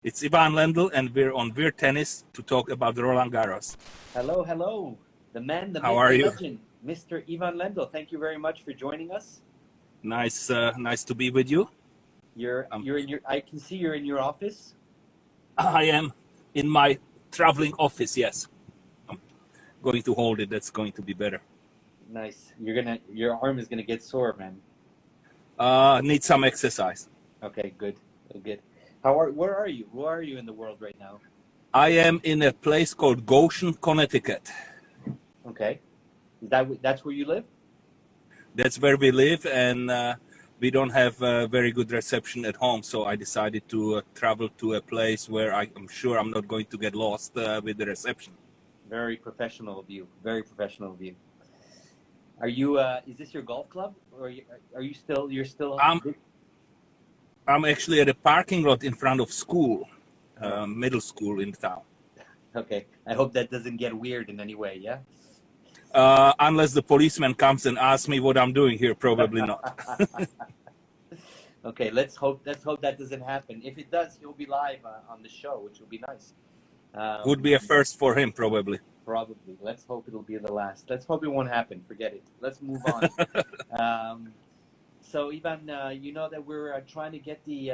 It's Ivan Lendl, and we're on Weird Tennis to talk about Roland Garros. Hello, hello. The man, the How myth, are the you? legend, Mr. Ivan Lendl. Thank you very much for joining us. Nice to be with you. You're in your. I can see you're in your office. I am in my traveling office. Yes, I'm going to hold it. That's going to be better. Nice. Your arm is gonna get sore, man. Need some exercise. Okay, good, good. Where are you? Where are you in the world right now? I am in a place called Goshen, Connecticut. Okay, that's where you live? That's where we live, and we don't have very good reception at home. So I decided to travel to a place where I'm sure I'm not going to get lost with the reception. Very professional of you. Very professional of you. Are you? Is this your golf club, or are you still? You're still. I'm actually at a parking lot in front of school, middle school in town. Okay. I hope that doesn't get weird in any way. Yeah. Unless the policeman comes and asks me what I'm doing here, probably not. Okay, let's hope that doesn't happen. If it does, he'll be live on the show, which will be nice. Would be a first for him, probably. Probably. Let's hope it'll be the last. Let's hope it won't happen. Forget it. Let's move on. So Ivan, you know that we're trying to get the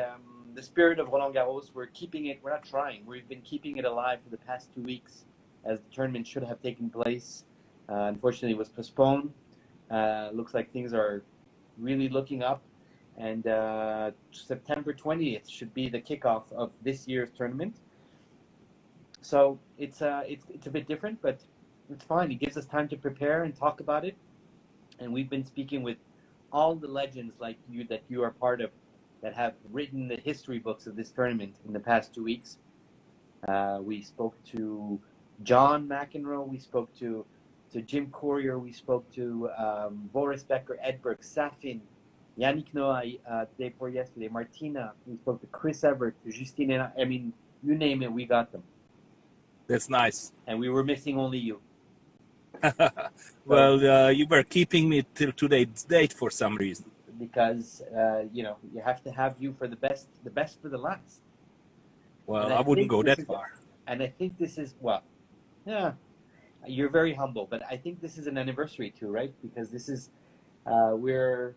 spirit of Roland Garros. We're keeping it. We're not trying. We've been keeping it alive for the past 2 weeks, as the tournament should have taken place. Unfortunately, it was postponed. Looks like things are really looking up, and September 20th should be the kickoff of this year's tournament. So it's a bit different, but it's fine. It gives us time to prepare and talk about it. And we've been speaking with all the legends like you that you are part of, that have written the history books of this tournament in the past 2 weeks. We spoke to John McEnroe. We spoke to Jim Courier. We spoke to Boris Becker, Edberg, Safin, Yannick Noah day before yesterday, Martina. We spoke to Chris Evert, to Justine. I mean, you name it, we got them. That's nice. And we were missing only you. Well, you were keeping me till today's date for some reason. Because you have to have you for the best for the last. Well, I wouldn't go that far. And I think this is, well, yeah, you're very humble, but I think this is an anniversary too, right? Because this is, we're,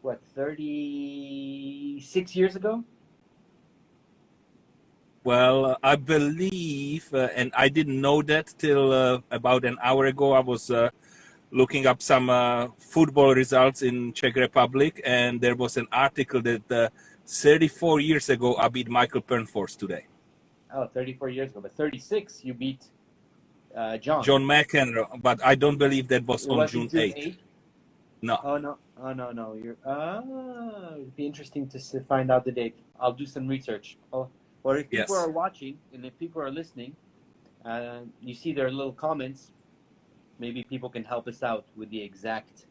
what, 36 years ago? Well, I believe, and I didn't know that till about an hour ago. I was looking up some football results in Czech Republic, and there was an article that 34 years ago I beat Michael Pernfors today. Oh, 34 years ago. But 36, you beat John. John McEnroe, but I don't believe that was on June 8th. No. Oh, no. Oh, no. It'd be interesting to find out the date. I'll do some research. Or if people are watching and if people are listening, you see their little comments, maybe people can help us out with the exact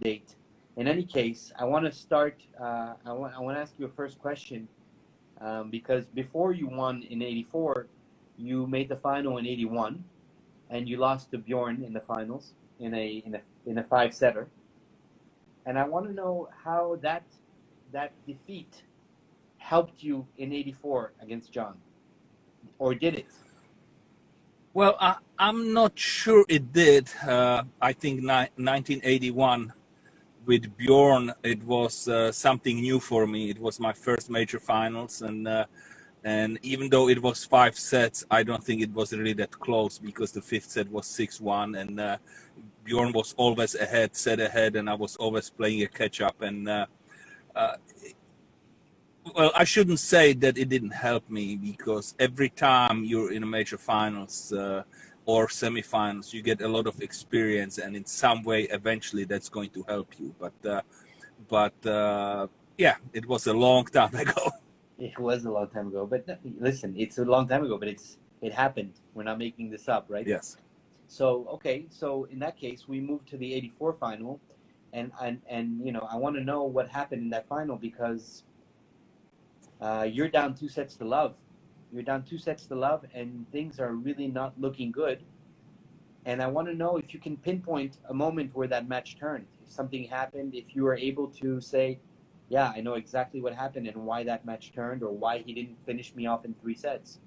date. In any case, I want to start. I want to ask you a first question, because before you won in '84, you made the final in '81, and you lost to Bjorn in the finals in a 5-setter. And I want to know how that defeat helped you in '84 against John, or did it? Well, I'm not sure it did. I think 1981 with Bjorn, it was something new for me. It was my first major finals, and even though it was 5 sets, I don't think it was really that close, because the 5th set was 6-1, and Bjorn was always set ahead, and I was always playing a catch-up. And well, I shouldn't say that it didn't help me, because every time you're in a major finals or semifinals, you get a lot of experience, and in some way, eventually, that's going to help you. But yeah, it was a long time ago. It was a long time ago, but listen, it's a long time ago, but it happened. We're not making this up, right? Yes. So okay, so in that case, we moved to the '84 final, and I want to know what happened in that final, because you're down 2 sets to love. You're down 2 sets to love, and things are really not looking good. And I want to know if you can pinpoint a moment where that match turned. If something happened, if you were able to say, Yeah, I know exactly what happened and why that match turned, or why he didn't finish me off in 3 sets.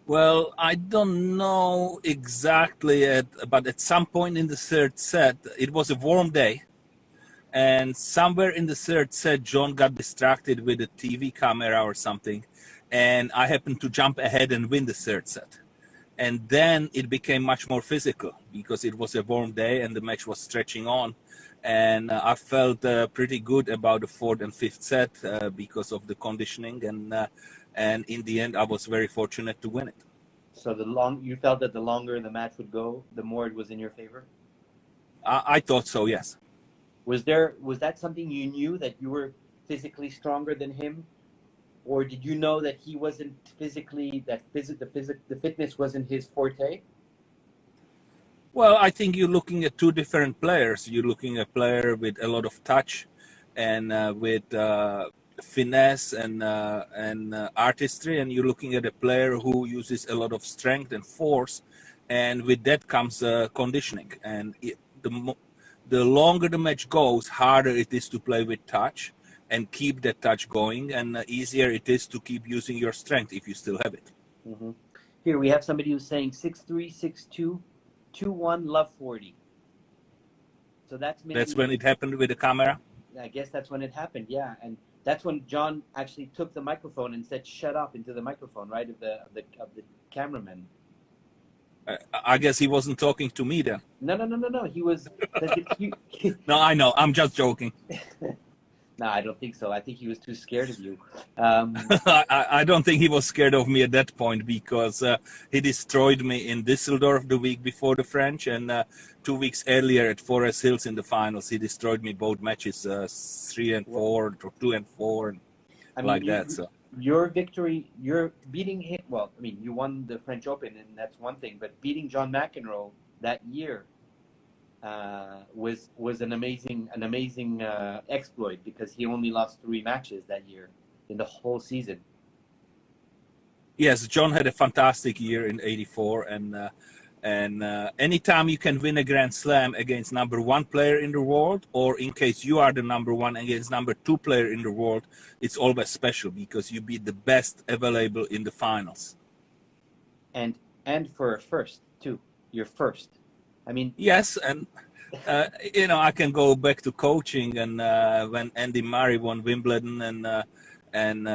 Well, I don't know exactly, but at some point in the third set, it was a warm day, and somewhere in the third set, John got distracted with a TV camera or something, and I happened to jump ahead and win the third set. And then it became much more physical because it was a warm day and the match was stretching on. And I felt pretty good about the fourth and fifth set because of the conditioning, and in the end, I was very fortunate to win it. So you felt that the longer the match would go, the more it was in your favor? I thought so, yes. Was that something you knew, that you were physically stronger than him? Or did you know that he wasn't physically, the fitness wasn't his forte? Well, I think you're looking at two different players. You're looking at a player with a lot of touch and with finesse and artistry, and you're looking at a player who uses a lot of strength and force, and with that comes conditioning. And the longer the match goes, harder it is to play with touch and keep that touch going, and easier it is to keep using your strength if you still have it. Mm-hmm. Here we have somebody who's saying 6'3", 6'2", 2'1", love 40. So that's when it happened with the camera. I guess that's when it happened, yeah. And that's when John actually took the microphone and said "shut up" into the microphone, right, of the cameraman. I guess he wasn't talking to me then. No. He was. No, I know. I'm just joking. No, I don't think so. I think he was too scared of you. I don't think he was scared of me at that point, because he destroyed me in Düsseldorf the week before the French, and 2 weeks earlier at Forest Hills in the finals, he destroyed me both matches, 3 and 4, or 2 and 4, and that. So your victory, you're beating him. Well, I mean, you won the French Open, and that's one thing. But beating John McEnroe that year was an amazing exploit, because he only lost 3 matches that year in the whole season. Yes, John had a fantastic year in '84, and anytime you can win a Grand Slam against #1 player in the world, or in case you are the #1 against #2 player in the world, it's always special, because you beat the best available in the finals. And for a first too, your first. I mean, yes, and I can go back to coaching, and when Andy Murray won Wimbledon and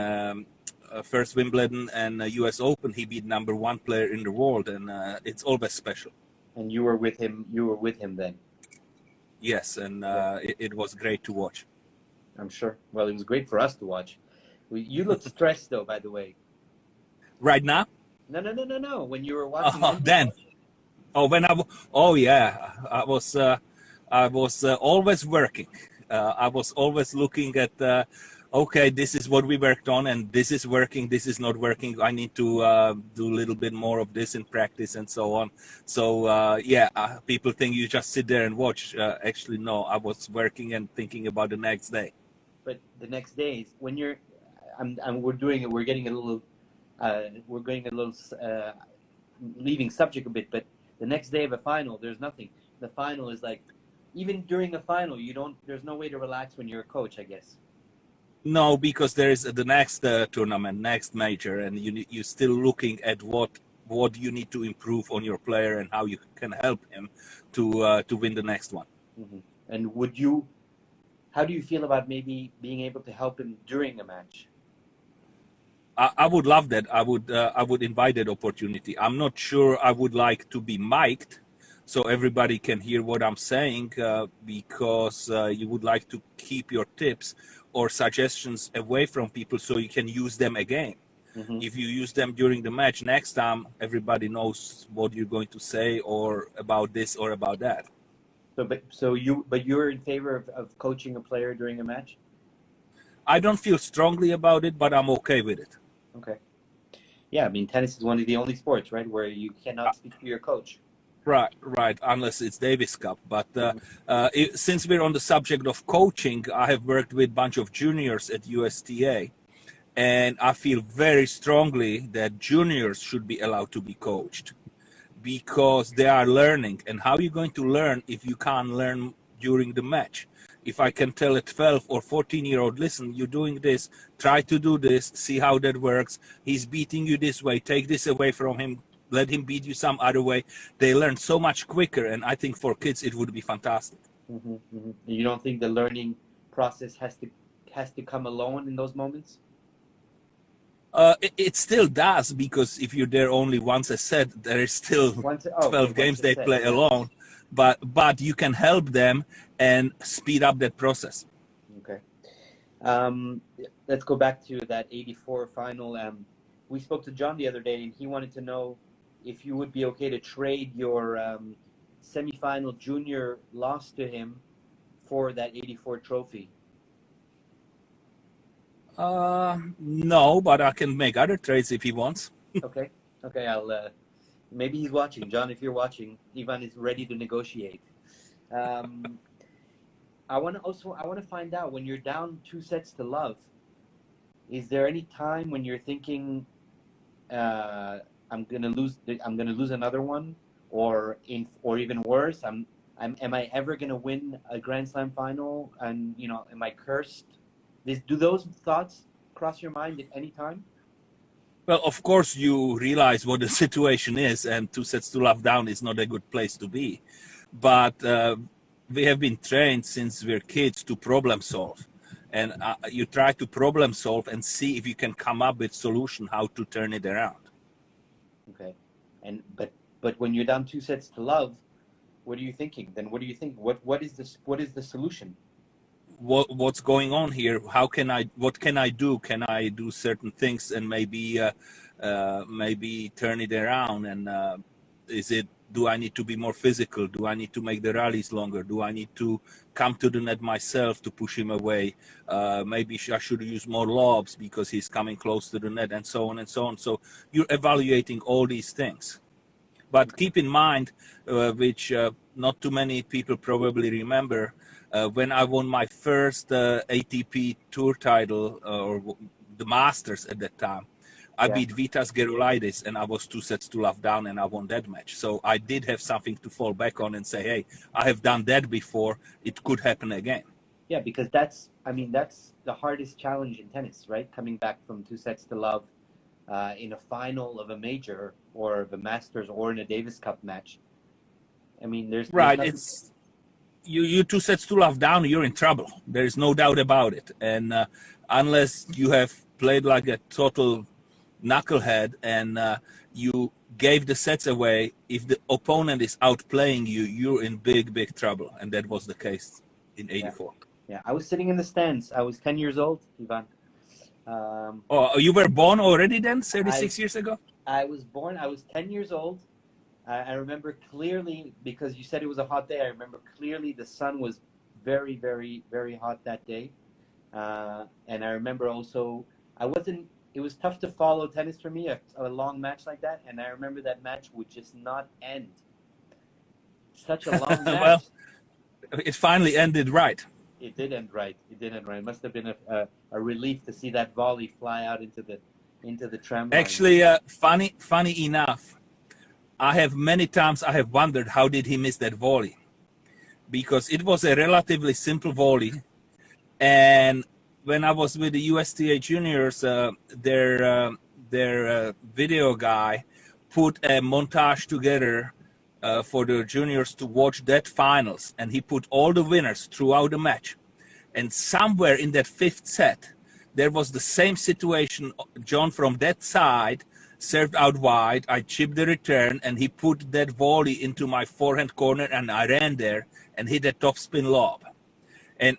first Wimbledon and U.S. Open, he beat #1 player in the world, and it's always special. And you were with him. You were with him then. Yes, and it was great to watch. I'm sure. Well, it was great for us to watch. You look stressed, though, by the way. Right now? No. When you were watching. Then. Oh yeah, I was always working. I was always looking at, okay, this is what we worked on, and this is working, this is not working. I need to do a little bit more of this in practice, and so on. So people think you just sit there and watch. Actually, no, I was working and thinking about the next day. But the next days, when you're, we're getting a little, leaving subject a bit, but the next day of a final, there's nothing. The final is like, even during a final, there's no way to relax when you're a coach, I guess. No, because there is the next tournament, next major, and you're still looking at what you need to improve on your player and how you can help him to win the next one. Mm-hmm. And how do you feel about maybe being able to help him during a match? I would love that. I would invite that opportunity. I'm not sure I would like to be mic'd so everybody can hear what I'm saying, because you would like to keep your tips or suggestions away from people so you can use them again. Mm-hmm. If you use them during the match, next time everybody knows what you're going to say, or about this or about that. But you're in favor of coaching a player during a match? I don't feel strongly about it, but I'm okay with it. Okay. Yeah, I mean, tennis is one of the only sports, right, where you cannot speak to your coach. Right, unless it's Davis Cup. But since we're on the subject of coaching, I have worked with a bunch of juniors at USTA, and I feel very strongly that juniors should be allowed to be coached, because they are learning. And how are you going to learn if you can't learn during the match? If I can tell a 12 or 14-year-old, listen, you're doing this, try to do this, see how that works. He's beating you this way, take this away from him, let him beat you some other way. They learn so much quicker, and I think for kids it would be fantastic. You don't think the learning process has to come alone in those moments? It still does, because if you're there only once a set, there is still 12 games they play alone. But you can help them and speed up that process. Okay. Let's go back to that 84 final. We spoke to John the other day, and he wanted to know if you would be okay to trade your semifinal junior loss to him for that 84 trophy. No, but I can make other trades if he wants. Okay. I'll. Maybe he's watching. John, if you're watching, Ivan is ready to negotiate. I want to find out, when you're down 2-0, is there any time when you're thinking, I'm gonna lose another one, or even worse, am I ever gonna win a Grand Slam final, and am I cursed? Do those thoughts cross your mind at any time? Well, of course, you realize what the situation is, and 2-0 down is not a good place to be. But we have been trained since we're kids to problem solve. And you try to problem solve and see if you can come up with solution how to turn it around. Okay. But when you're down 2-0, what are you thinking? Then what do you think? What is the solution? What's going on here? What can I do? Can I do certain things and maybe turn it around? And do I need to be more physical? Do I need to make the rallies longer? Do I need to come to the net myself to push him away? Maybe I should use more lobs because he's coming close to the net, and so on and so on. So you're evaluating all these things. But keep in mind, which not too many people probably remember, when I won my first ATP Tour title, or the Masters at that time, I beat Vitas Gerulaitis, and I was 2-0 down, and I won that match. So I did have something to fall back on and say, hey, I have done that before. It could happen again. Yeah, because that's the hardest challenge in tennis, right? Coming back from 2-0 in a final of a major or the Masters or in a Davis Cup match. I mean, there's it's you 2-0 down, you're in trouble. There is no doubt about it. And unless you have played like a total knucklehead and you gave the sets away, if the opponent is outplaying you, you're in big trouble. And that was the case in 84. Yeah, I was sitting in the stands. I was 10 years old, Ivan. You were born already then, 36 years ago? I was 10 years old. I remember clearly, because you said it was a hot day, I remember clearly the sun was very, very, very hot that day. And I remember also, it was tough to follow tennis for me, a long match like that. And I remember that match would just not end. Such a long match. Well, it finally ended right. It did end right. It must have been a relief to see that volley fly out into the tram line. Actually, funny enough, many times I have wondered how did he miss that volley, because it was a relatively simple volley, and when I was with the USTA juniors, their video guy put a montage together for the juniors to watch that finals, and he put all the winners throughout the match. And somewhere in that fifth set, there was the same situation. John from that side served out wide. I chipped the return, and he put that volley into my forehand corner, and I ran there and hit a topspin lob. And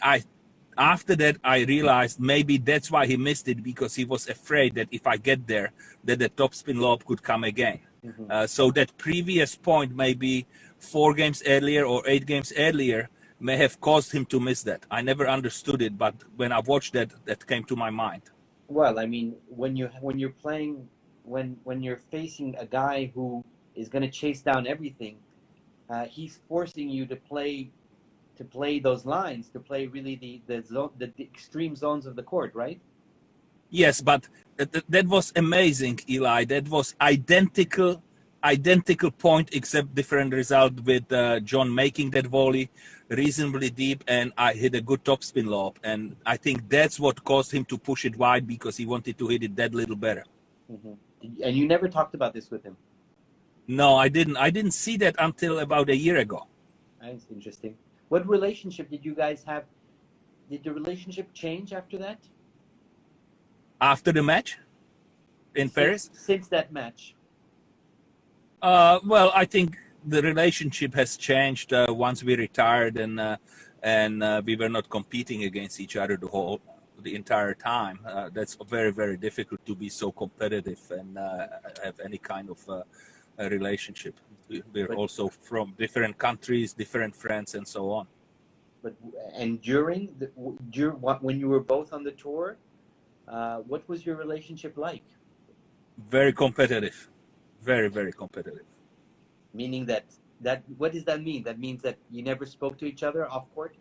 after that, I realized maybe that's why he missed it, because he was afraid that if I get there, that the topspin lob could come again. So that previous point, maybe 4 games earlier or 8 games earlier, may have caused him to miss that. I never understood it, but when I watched that, that came to my mind. Well, I mean, when you're playing, when you're facing a guy who is going to chase down everything, he's forcing you to play those lines, to play really the extreme zones of the court, right? Yes, but that was amazing, Eli. That was identical identical point except different result with John making that volley reasonably deep, and I hit a good topspin lob, and I think that's what caused him to push it wide because he wanted to hit it that little better. Mm-hmm. And you never talked about this with him? No, I didn't see that until about a year ago. That's interesting. What relationship did you guys have? Did the relationship change after that? After the match in Paris? Since that match? Well, I think the relationship has changed once we retired, and we were not competing against each other the entire time. That's very, very difficult to be so competitive and have any kind of a relationship. We're also from different countries, different friends, and so on. And when you were both on the tour, what was your relationship like? Very competitive, very, very competitive. Meaning that what does that mean? That means that you never spoke to each other off court?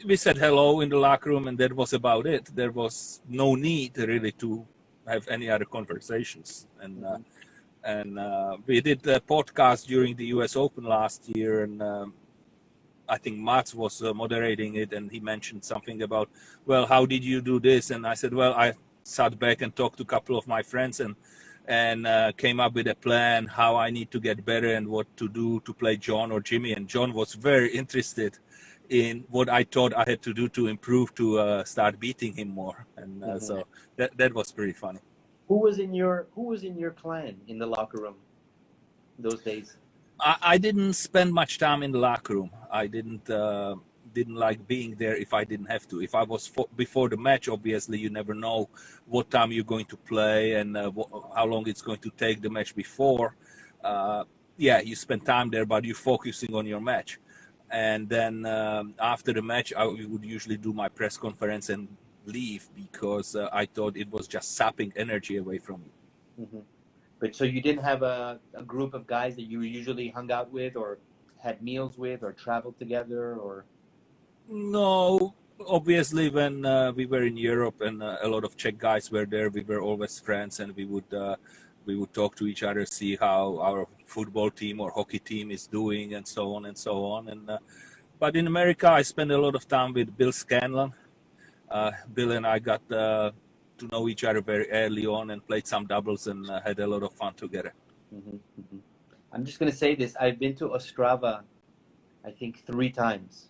We said hello in the locker room, and that was about it. There was no need really to have any other conversations. And we did a podcast during the US Open last year, and I think Mats was moderating it, and he mentioned something about, well, how did you do this? And I said, well, I sat back and talked to a couple of my friends and came up with a plan how I need to get better and what to do to play John or Jimmy. And John was very interested in what I thought I had to do to improve to start beating him more. And so that was pretty funny. Who was in your clan in the locker room those days? I didn't spend much time in the locker room. I didn't like being there if I didn't have to. If I was before the match, obviously you never know what time you're going to play and how long it's going to take the match before. Yeah, you spend time there, but you're focusing on your match. And then after the match, I would usually do my press conference and leave because I thought it was just sapping energy away from you. Mm-hmm. But so you didn't have a group of guys that you usually hung out with or had meals with or traveled together or? No, obviously when we were in Europe and a lot of Czech guys were there, we were always friends, and we would talk to each other, see how our football team or hockey team is doing, and so on and so on. And but in America, I spent a lot of time with Bill Scanlon. Bill and I got to know each other very early on and played some doubles and had a lot of fun together. Mm-hmm, mm-hmm. I'm just going to say this. I've been to Ostrava, I think 3 times.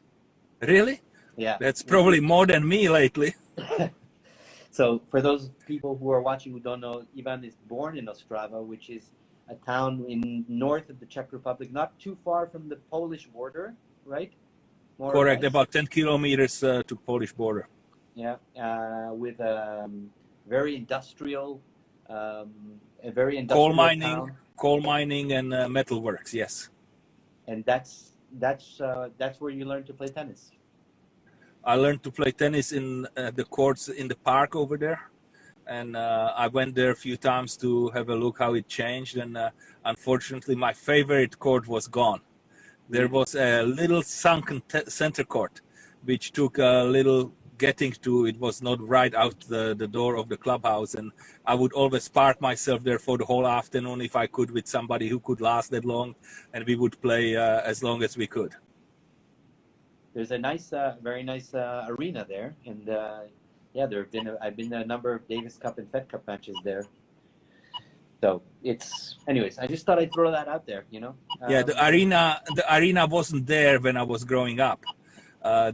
Really? Yeah. That's probably more than me lately. So for those people who are watching who don't know, Ivan is born in Ostrava, which is a town in north of the Czech Republic, not too far from the Polish border, right? More Correct, about 10 kilometers to Polish border. Yeah, with very industrial, a very industrial town. Coal mining and metalworks, yes. And that's where you learned to play tennis. I learned to play tennis in the courts in the park over there, and I went there a few times to have a look how it changed. And unfortunately, my favorite court was gone. There was a little sunken center court, which took a little getting to. It was not right out the door of the clubhouse, and I would always park myself there for the whole afternoon if I could, with somebody who could last that long, and we would play as long as we could. There's a nice, very nice arena there, and yeah, I've been to a number of Davis Cup and Fed Cup matches there. So anyways, I just thought I'd throw that out there, you know. Yeah, the arena wasn't there when I was growing up.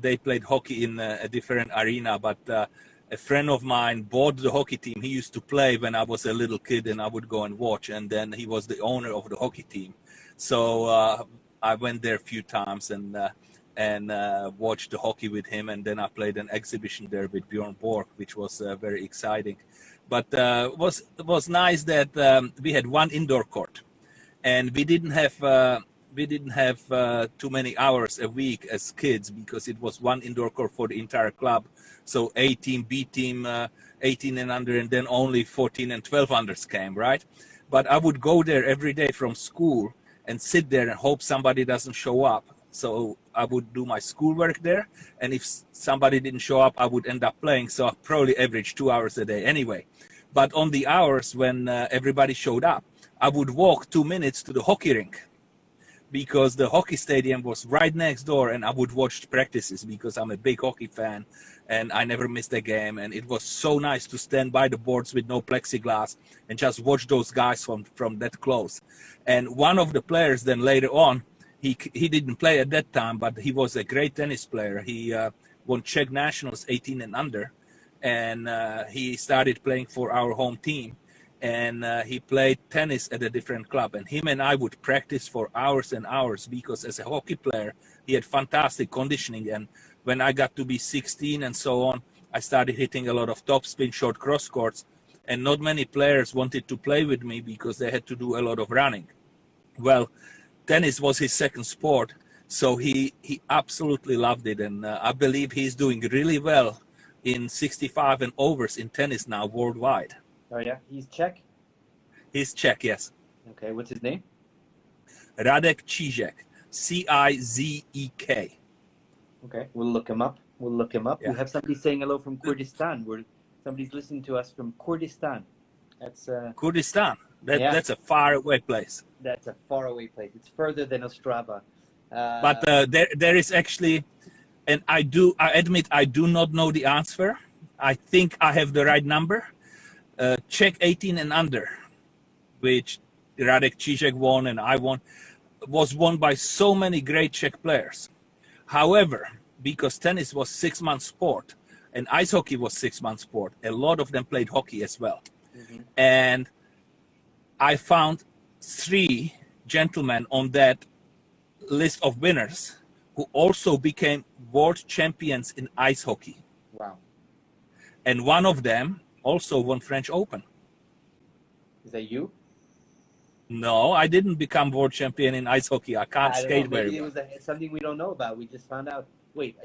They played hockey in a different arena, but a friend of mine bought the hockey team. He used to play when I was a little kid, and I would go and watch. And then he was the owner of the hockey team, so I went there a few times and watched the hockey with him. And then I played an exhibition there with Bjorn Borg, which was very exciting. But it was nice that we had one indoor court, and we didn't have too many hours a week as kids, because it was one indoor court for the entire club. So A team, B team, 18 and under, and then only 14 and 12 unders came, right? But I would go there every day from school and sit there and hope somebody doesn't show up. So I would do my schoolwork there, and if somebody didn't show up, I would end up playing. So I probably averaged 2 hours a day anyway. But on the hours when everybody showed up, I would walk 2 minutes to the hockey rink because the hockey stadium was right next door, and I would watch practices because I'm a big hockey fan and I never missed a game. And it was so nice to stand by the boards with no plexiglass and just watch those guys from that close. And one of the players then later on, he didn't play at that time, but he was a great tennis player. He won Czech nationals 18 and under, and he started playing for our home team. And he played tennis at a different club, and him and I would practice for hours and hours because as a hockey player he had fantastic conditioning. And when I got to be 16 and so on, I started hitting a lot of topspin short cross courts, and not many players wanted to play with me because they had to do a lot of running. Well, tennis was his second sport, so he absolutely loved it, and I believe he's doing really well in 65 and overs in tennis now worldwide. Oh yeah, he's Czech. He's Czech, yes. Okay, what's his name? Radek Cizek, Cizek. Okay, we'll look him up. Yeah. We have somebody saying hello from Kurdistan. Somebody's listening to us from Kurdistan. That's Kurdistan. Yeah. That's a far away place. That's a faraway place. It's further than Ostrava. But there is actually, and I admit I do not know the answer. I think I have the right number. Czech 18 and under, which Radek Cizek won and I won, was won by so many great Czech players. However, because tennis was 6 month sport and ice hockey was 6 month sport, a lot of them played hockey as well. Mm-hmm. And I found 3 gentlemen on that list of winners who also became world champions in ice hockey. Wow. And one of them also won French Open. Is that you? No, I didn't become world champion in ice hockey. I can't I don't skate know. very Maybe well. it was something we don't know about. We just found out. Wait,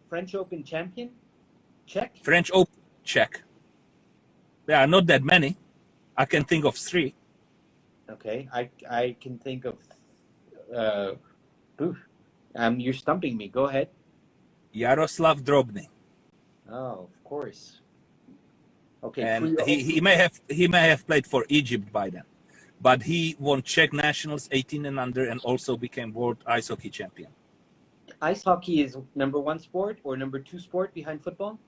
French Open champion? Czech? French Open, Czech. There are not that many. I can think of 3. Okay, I can think of. You're stumping me. Go ahead. Jaroslav Drobny. Oh, of course. Okay, And he may have played for Egypt by then, but he won Czech nationals 18 and under and also became world ice hockey champion. Ice hockey is number 1 sport or number 2 sport behind football?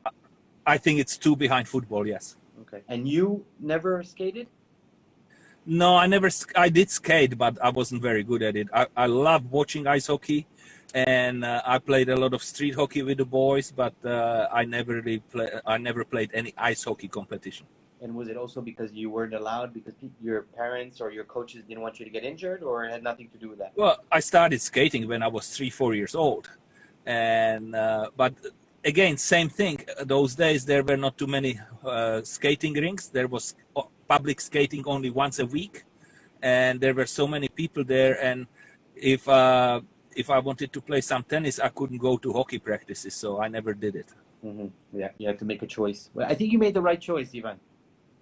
I think it's 2 behind football, yes. Okay, and you never skated? No, I did skate, but I wasn't very good at it. I love watching ice hockey, and I played a lot of street hockey with the boys, but I never played any ice hockey competition. And was it also because you weren't allowed because your parents or your coaches didn't want you to get injured, or it had nothing to do with that? Well, I started skating when I was 3-4 years old, and but again, same thing. Those days there were not too many skating rinks. There was public skating only once a week, and there were so many people there. And if I wanted to play some tennis, I couldn't go to hockey practices, so I never did it. Mm-hmm. Yeah, you have to make a choice. Well, I think you made the right choice, Ivan.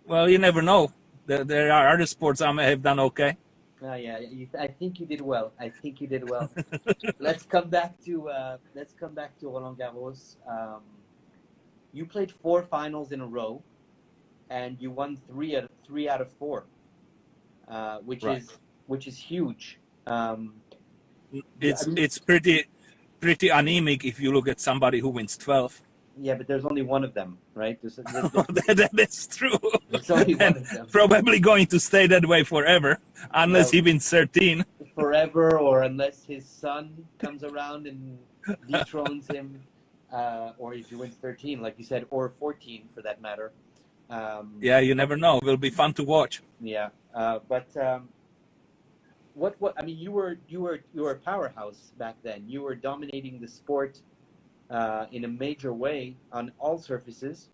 Well, you never know. There are other sports I may have done okay. Yeah, I think you did well. Let's come back to Roland Garros. You played 4 finals in a row, and you won 3 out of 4, which is huge. It's pretty anemic if you look at somebody who wins 12. Yeah, but there's only one of them, right? That's true. There's only one of them. Probably going to stay that way forever, unless he wins 13. Forever, or unless his son comes around and dethrones him, or if he wins 13, like you said, or 14 for that matter. Yeah, you never know. It will be fun to watch. Yeah, but what? I mean, you were a powerhouse back then. You were dominating the sport in a major way on all surfaces.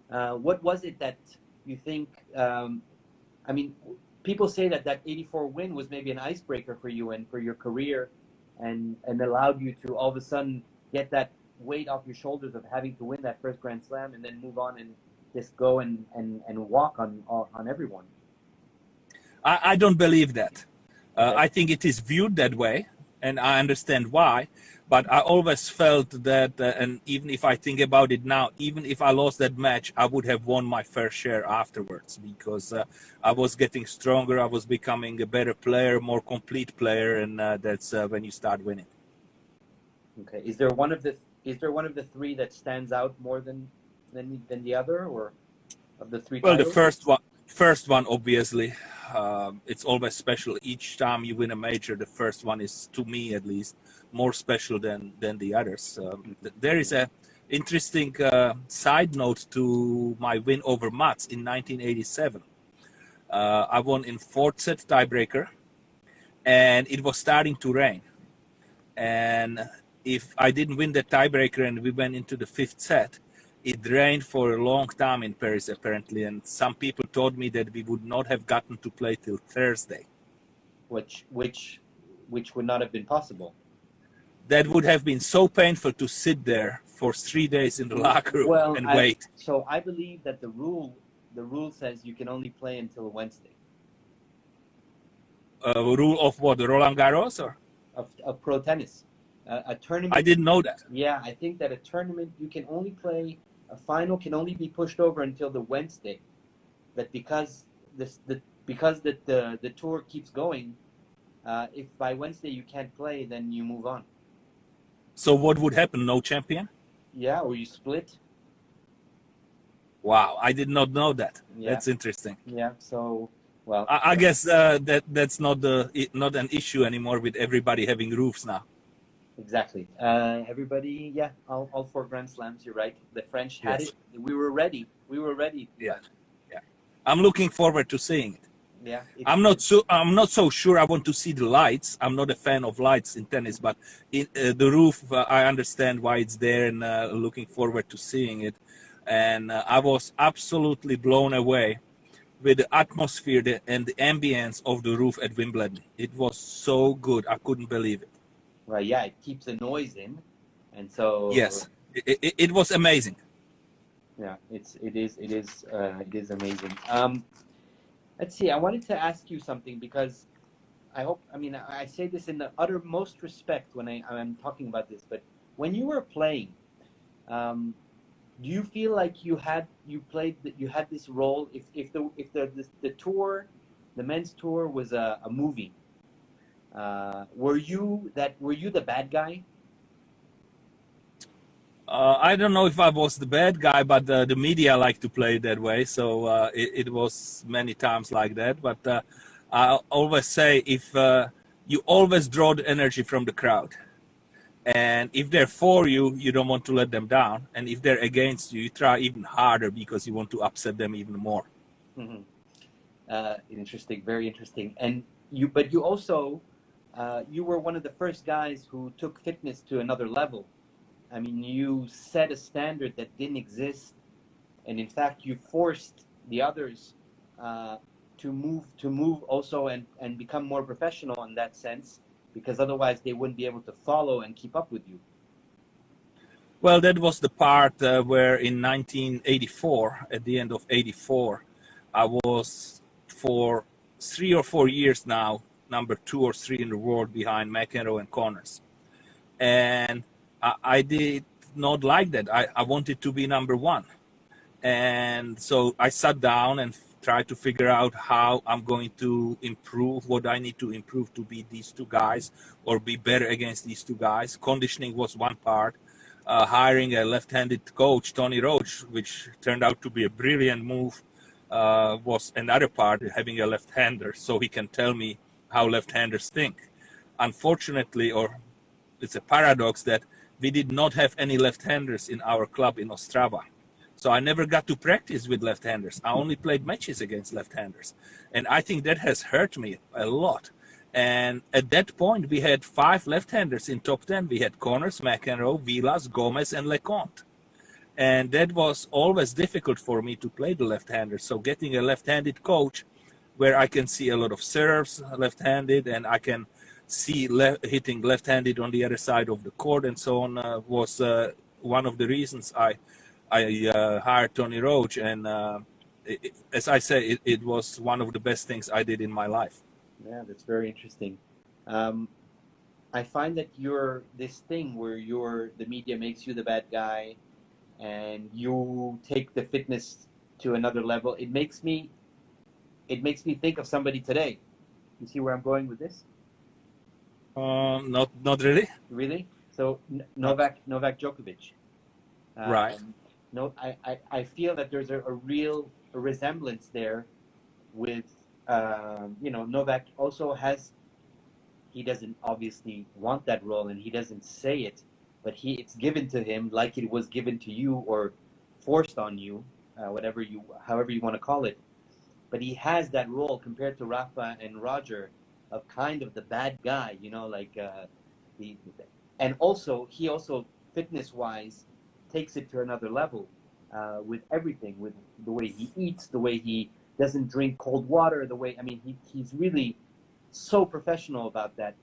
What was it that you think? I mean, people say that 84 win was maybe an icebreaker for you and for your career, and allowed you to all of a sudden get that weight off your shoulders of having to win that first Grand Slam and then move on and just go and walk on everyone. I don't believe that. I think it is viewed that way, and I understand why. But I always felt that, and even if I think about it now, even if I lost that match, I would have won my fair share afterwards, because I was getting stronger, I was becoming a better player, more complete player, and that's when you start winning. Okay. Is there one of the three that stands out more than the other, or of the three Well, the titles? first one, obviously, it's always special. Each time you win a major, the first one is, to me at least, more special than the others. There is a interesting side note to my win over Mats in 1987. I won in fourth set tiebreaker, and it was starting to rain. And if I didn't win the tiebreaker and we went into the fifth set, it rained for a long time in Paris, apparently. And some people told me that we would not have gotten to play till Thursday. Which would not have been possible. That would have been so painful to sit there for 3 days in the locker room and wait. So I believe that the rule says you can only play until Wednesday. Rule of what? The Roland Garros, or? Of pro tennis. A tournament. I didn't know that. Yeah, I think that a tournament, you can only play, a final can only be pushed over until the Wednesday. But because the tour keeps going, if by Wednesday you can't play, then you move on. So what would happen? No champion? Yeah, or you split. Wow, I did not know that. Yeah. That's interesting. Yeah, so, well. I guess that's not an issue anymore with everybody having roofs now. Exactly. Everybody, yeah, all four Grand Slams, you're right. The French had it. We were ready. Yeah. I'm looking forward to seeing it. Yeah. I'm not so sure I want to see the lights. I'm not a fan of lights in tennis, but the roof, I understand why it's there, and looking forward to seeing it. And I was absolutely blown away with the atmosphere and the ambience of the roof at Wimbledon. It was so good. I couldn't believe it. Right, yeah, it keeps the noise in, and so yes, it was amazing. Yeah, it is amazing. Let's see. I wanted to ask you something, because I say this in the uttermost respect when I'm talking about this, but when you were playing, do you feel like you had this role? If the tour, the men's tour, was a movie, were you the bad guy? I don't know if I was the bad guy, but the media like to play it that way. So it was many times like that. But I always say, if you always draw the energy from the crowd, and if they're for you, you don't want to let them down. And if they're against you, you try even harder because you want to upset them even more. Mm-hmm. Interesting, very interesting. And you also, you were one of the first guys who took fitness to another level. I mean, you set a standard that didn't exist, and in fact, you forced the others to move also and become more professional in that sense, because otherwise they wouldn't be able to follow and keep up with you. Well, that was the part where in 1984, at the end of 84, I was for 3 or 4 years now number 2 or 3 in the world behind McEnroe and Connors, and I did not like that. I wanted to be number 1. And so I sat down and tried to figure out how I'm going to improve, what I need to improve to beat these 2 guys or be better against these 2 guys. Conditioning was one part. Hiring a left-handed coach, Tony Roach, which turned out to be a brilliant move, was another part, having a left-hander so he can tell me how left-handers think. Unfortunately, or it's a paradox, that we did not have any left-handers in our club in Ostrava. So I never got to practice with left-handers. I only played matches against left-handers. And I think that has hurt me a lot. And at that point, we had 5 left-handers in top 10. We had Connors, McEnroe, Vilas, Gomez, and Leconte. And that was always difficult for me to play the left-handers. So getting a left-handed coach where I can see a lot of serves left-handed and I can see hitting left-handed on the other side of the court and so on was one of the reasons I hired Tony Roach. And as I say, it was one of the best things I did in my life. Yeah, that's very interesting. I find that you're this thing where the media makes you the bad guy, and you take the fitness to another level. It makes me think of somebody today. You see where I'm going with this? Not really. Really? So Uh, Novak Djokovic. right. No, I feel that there's a real resemblance there with Novak also has, he doesn't obviously want that role and he doesn't say it, but it's given to him like it was given to you or forced on you, however you want to call it. But he has that role compared to Rafa and Roger of kind of the bad guy, like the and also he also fitness wise takes it to another level with everything, with the way he eats, the way he doesn't drink cold water, the way, I mean, he's really so professional about that.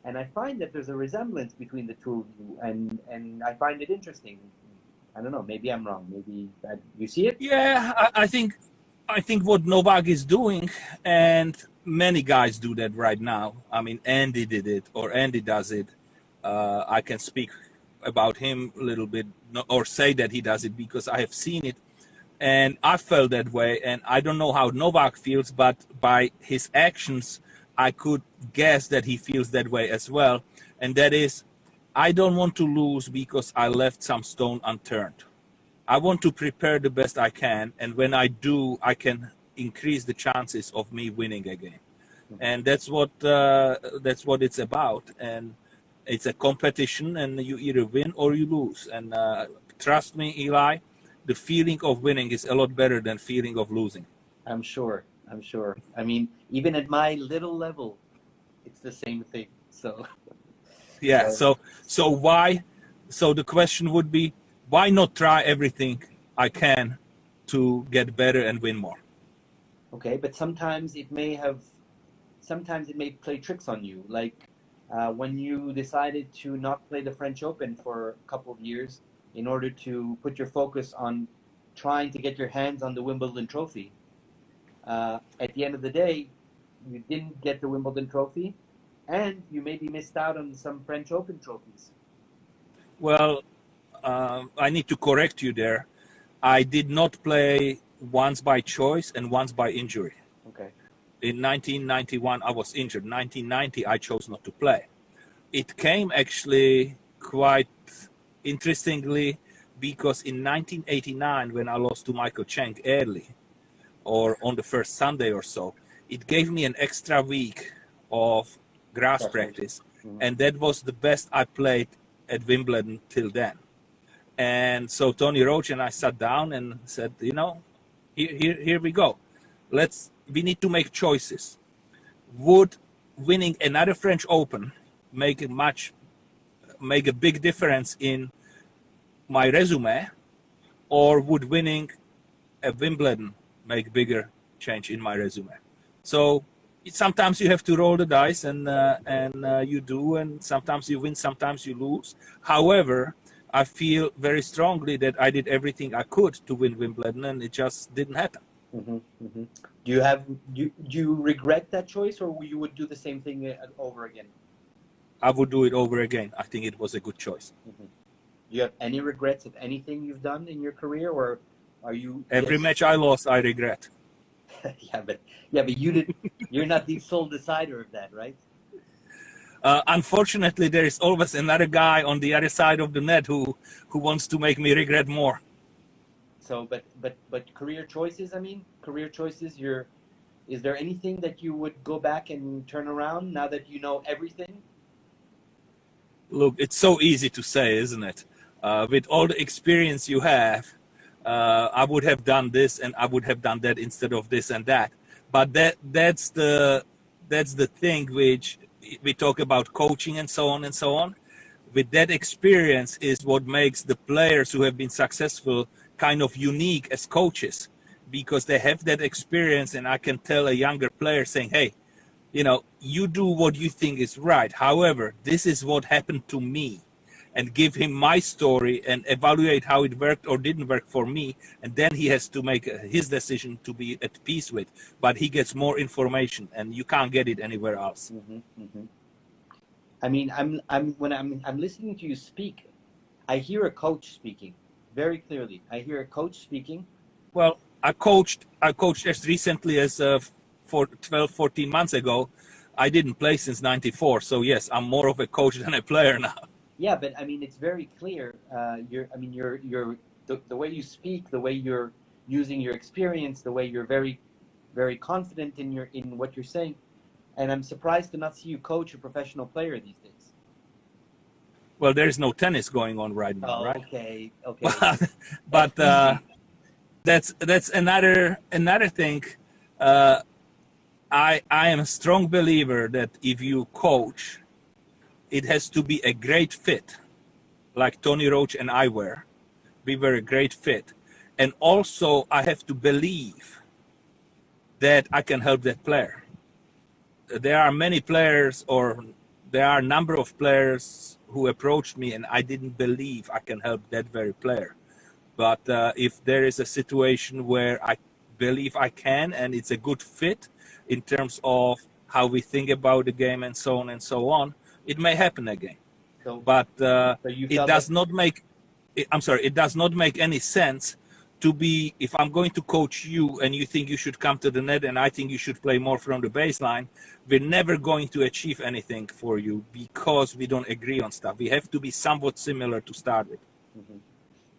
And I find that there's a resemblance between the two of you, and I find it interesting. I don't know, maybe I'm wrong, maybe you see it. Yeah, I think what Novak is doing, and many guys do that right now. I mean, Andy did it, or Andy does it. I can speak about him a little bit, or say that he does it because I have seen it, and I felt that way. And I don't know how Novak feels, but by his actions, I could guess that he feels that way as well. And that is, I don't want to lose because I left some stone unturned. I want to prepare the best I can, and when I do, I can increase the chances of me winning again. And that's what it's about. And it's a competition, and you either win or you lose. And trust me, Eli, the feeling of winning is a lot better than feeling of losing. I'm sure. I'm sure. I mean, even at my little level, it's the same thing. So, Yeah. so So why? So the question would be, why not try everything I can to get better and win more? okay, but sometimes it may play tricks on you. Like when you decided to not play the French Open for a couple of years in order to put your focus on trying to get your hands on the Wimbledon trophy. At the end of the day, you didn't get the Wimbledon trophy, and you maybe missed out on some French Open trophies. Well, I need to correct you there. I did not play once by choice and once by injury. Okay. In 1991, I was injured. 1990, I chose not to play. It came actually quite interestingly because in 1989, when I lost to Michael Chang early, or on the first Sunday or so, it gave me an extra week of grass Preparation. practice, Mhm. and that was the best I played at Wimbledon till then. And so Tony Roach and I sat down and said, here we go. We need to make choices. Would winning another French Open make a big difference in my resume, or would winning a Wimbledon make bigger change in my resume? So sometimes you have to roll the dice, and you do, and sometimes you win, sometimes you lose. However, I feel very strongly that I did everything I could to win Wimbledon, and it just didn't happen. Mm-hmm, mm-hmm. Do you regret that choice, or you would do the same thing over again? I would do it over again. I think it was a good choice. Mm-hmm. Do you have any regrets of anything you've done in your career, or are you Every just match I lost, I regret. but you're not the sole decider of that, right? Unfortunately, there is always another guy on the other side of the net who wants to make me regret more. So, but career choices. I mean, career choices. Is there anything that you would go back and turn around now that you know everything? Look, it's so easy to say, isn't it? With all the experience you have, I would have done this and I would have done that instead of this and that. But that's the thing which we talk about, coaching and so on and so on. With that experience is what makes the players who have been successful kind of unique as coaches, because they have that experience. And I can tell a younger player saying, hey, you do what you think is right. However, this is what happened to me, and give him my story and evaluate how it worked or didn't work for me. And then he has to make his decision to be at peace with. But he gets more information, and you can't get it anywhere else. Mm-hmm, mm-hmm. I mean, I'm listening to you speak, I hear a coach speaking very clearly. I hear a coach speaking. Well, I coached as recently as for 12, 14 months ago. I didn't play since '94, so yes, I'm more of a coach than a player now. Yeah, but I mean, it's very clear. The way you speak, the way you're using your experience, the way you're very, very confident in what you're saying, and I'm surprised to not see you coach a professional player these days. Well, there is no tennis going on right now, Oh, right? okay. But Easy. that's another thing. I am a strong believer that if you coach, it has to be a great fit, like Tony Roach and I were. We were a great fit, and also I have to believe that I can help that player. There are many players, or there are a number of players who approached me, and I didn't believe I can help that very player. But if there is a situation where I believe I can, and it's a good fit in terms of how we think about the game and so on and so on, it may happen again. So, But so you it felt does that. not make, I'm sorry, it does not make any sense to be, if I'm going to coach you and you think you should come to the net and I think you should play more from the baseline, we're never going to achieve anything for you because we don't agree on stuff. We have to be somewhat similar to start with. Mhm.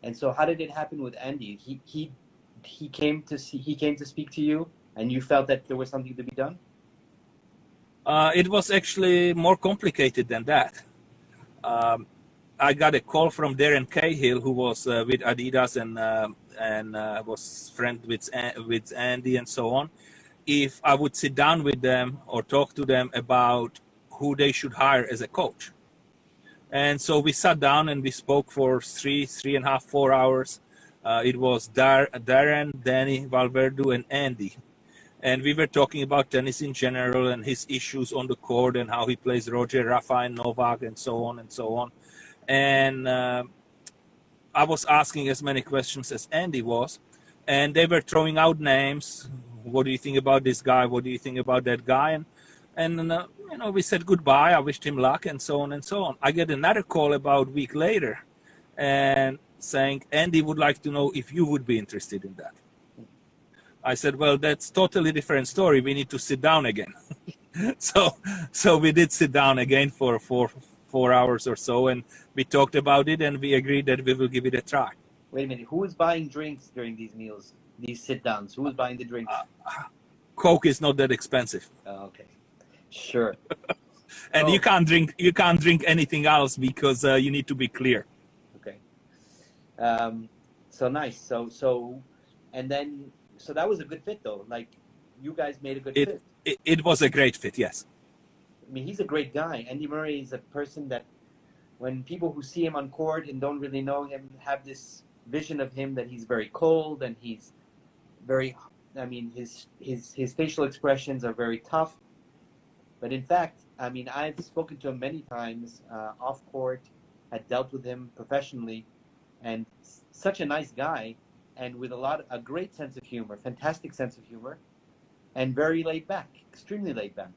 And so, how did it happen with Andy? He came to speak to you, and you felt that there was something to be done. It was actually more complicated than that. I got a call from Darren Cahill, who was with Adidas and was friend with Andy and so on. If I would sit down with them or talk to them about who they should hire as a coach, and so we sat down and we spoke for 3.5, 4 hours. It was Darren, Danny, Valverde, and Andy. And we were talking about tennis in general and his issues on the court and how he plays Roger, Rafa, and Novak, and so on and so on. And I was asking as many questions as Andy was, and they were throwing out names. What do you think about this guy? What do you think about that guy? And we said goodbye. I wished him luck, and so on and so on. I get another call about a week later, and saying Andy would like to know if you would be interested in that. I said, well, that's totally different story. We need to sit down again. so we did sit down again for 4 hours or so, and we talked about it, and we agreed that we will give it a try. Wait a minute. Who was buying drinks during these meals, these sit downs? Who was buying the drinks? Coke is not that expensive. Oh, okay, sure. And Oh. you can't drink anything else because you need to be clear. Okay. So nice. And then that was a good fit though. Like, you guys made a good fit. It was a great fit, yes. I mean, he's a great guy. Andy Murray is a person that, when people who see him on court and don't really know him have this vision of him that he's very cold and he's very, I mean, his facial expressions are very tough. But in fact, I mean, I've spoken to him many times off court, had dealt with him professionally, and such a nice guy, and with a great sense of humor, fantastic sense of humor, and very laid back, extremely laid back.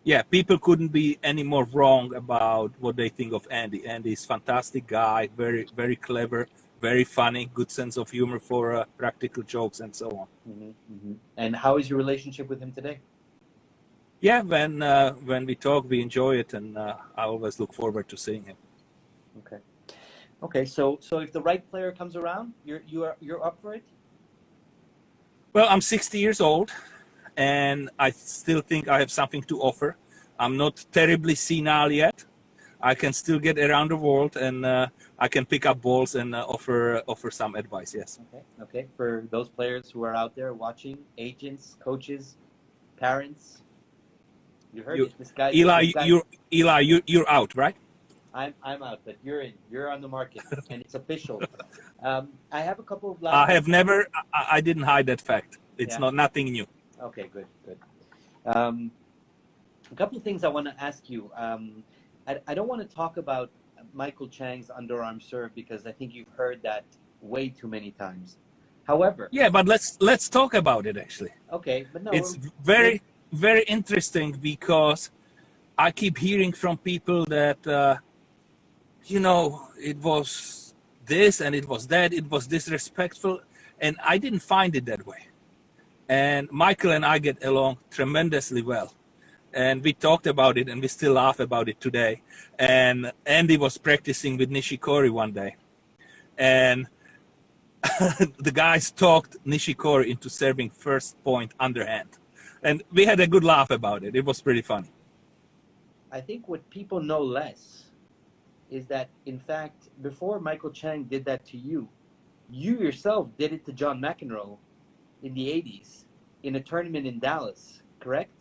Yeah, people couldn't be any more wrong about what they think of Andy. Andy's a fantastic guy, very, very clever, very funny, good sense of humor for practical jokes and so on. Mm-hmm, mm-hmm. And how is your relationship with him today? Yeah, when we talk, we enjoy it, and I always look forward to seeing him. Okay. So if the right player comes around, you're up for it? Well, I'm 60 years old, and I still think I have something to offer. I'm not terribly senile yet. I can still get around the world, and I can pick up balls and offer some advice. Yes. Okay. For those players who are out there watching, agents, coaches, parents, you heard it. This guy, Eli, you're out, right? I'm out, but you're in. You're on the market, and it's official. I have a couple of. I didn't hide that fact. It's nothing new. Okay, good. A couple of things I want to ask you. I don't want to talk about Michael Chang's underarm serve because I think you've heard that way too many times. However, yeah, but let's talk about it actually. Okay, but no, it's very interesting because I keep hearing from people that, it was this and it was that, it was disrespectful, and I didn't find it that way. And Michael and I get along tremendously well. And we talked about it, and we still laugh about it today. And Andy was practicing with Nishikori one day, and the guys talked Nishikori into serving first point underhand, and we had a good laugh about it. It was pretty funny. I think what people know less is that, in fact, before Michael Chang did that to you, you yourself did it to John McEnroe in the 80s in a tournament in Dallas, correct?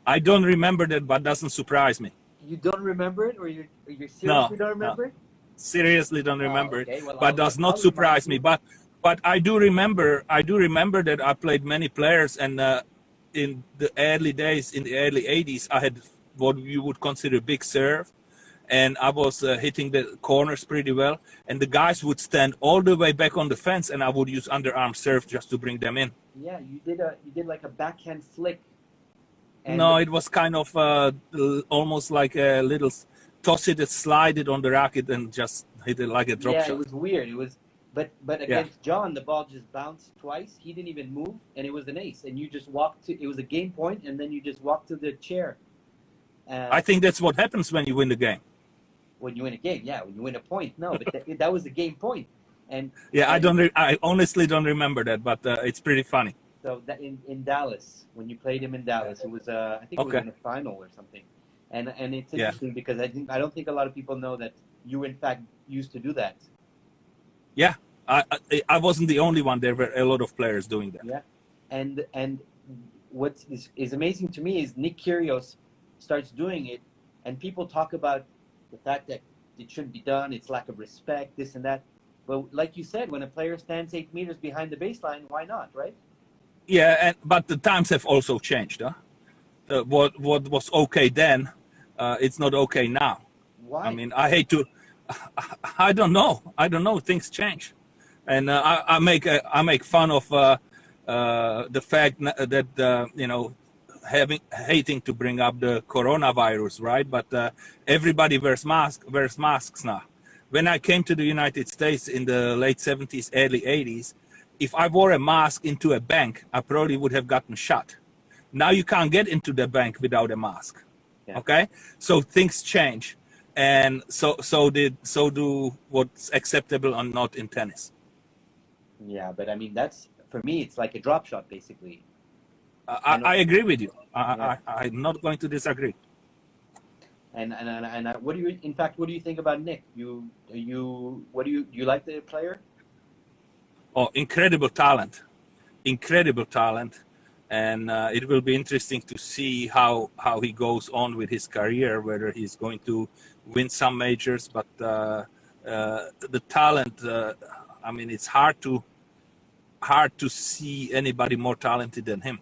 I don't remember that, but doesn't surprise me. You don't remember it, or you seriously No, don't remember it? seriously don't remember okay. it, Well, but does not surprise me. But I do remember that I played many players, and in the early days, in the early 80s, I had what you would consider big serve, and I was hitting the corners pretty well, and the guys would stand all the way back on the fence, and I would use underarm serve just to bring them in. Yeah, you did like a backhand flick. And no, it was kind of almost like a little toss it, slide it on the racket, and just hit it like a drop shot. Yeah, it was weird. It was, but against John, the ball just bounced twice. He didn't even move, and it was an ace. And you just walked to. It was a game point, and then you just walked to the chair. I think that's what happens when you win the game. When you win a game, yeah. When you win a point, no, but that was the game point. And yeah, I honestly don't remember that, but it's pretty funny. So that in Dallas, when you played him in Dallas, it was I think it was in the final or something, and it's interesting because I don't think a lot of people know that you in fact used to do that. Yeah, I wasn't the only one. There were a lot of players doing that. Yeah, and what is amazing to me is Nick Kyrgios starts doing it, and people talk about the fact that it shouldn't be done. It's lack of respect, this and that. But like you said, when a player stands 8 meters behind the baseline, why not, right? Yeah, but the times have also changed. Huh? What was okay then, it's not okay now. Why? I mean, I hate to. I don't know. Things change, and I make fun of the fact that hating to bring up the coronavirus, right? But everybody wears masks now. When I came to the United States in the late 70s, early 80s. If I wore a mask into a bank, I probably would have gotten shot. Now you can't get into the bank without a mask. Yeah. Okay, so things change, and so do what's acceptable and not in tennis. Yeah, but I mean that's for me. It's like a drop shot, basically. I agree with you. I'm not going to disagree. And what do you? In fact, what do you think about Nick? Do you like the player? Oh, incredible talent, and it will be interesting to see how he goes on with his career, whether he's going to win some majors. But the talent, I mean, it's hard to see anybody more talented than him.